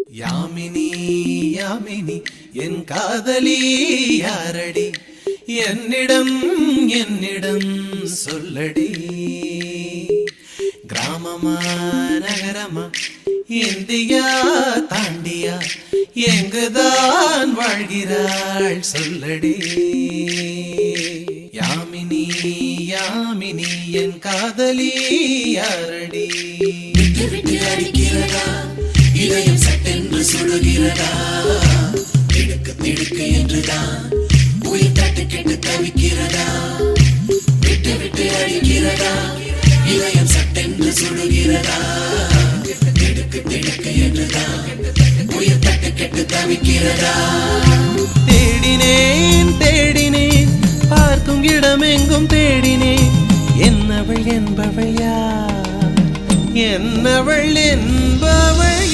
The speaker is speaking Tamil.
யாமினி யாமினி என் காதலி யாரடி என்னிடம் என்னிடம் சொல்லடி கிராமமா நகரமா இந்தியா தாண்டியா எங்குதான் வாழ்கிறாள் சொல்லடி யாமினி யாமினி என் காதலி யாரடி விட்டு விட்டு அடிக்கிறதா இதயம் சட்டென்று சுடுகிறதா திடுக்கு திடுக்கு என்றுதான் உயிர் தட்டு கெட்டு தவிக்கிறதா விட்டு விட்டு அடிக்கிறதா இதயம் சட்டென்று சுடுகிறதா திடுக்கு திடுக்கு என்றுதான் உயிர் தட்டு கெட்டு தவிக்கிறதா தேடினேன் தேடினேன் பார்க்கும் இடமெங்கும் தேடினேன் என்னவள் என்பவள் யார் என்னவள் என்பவள்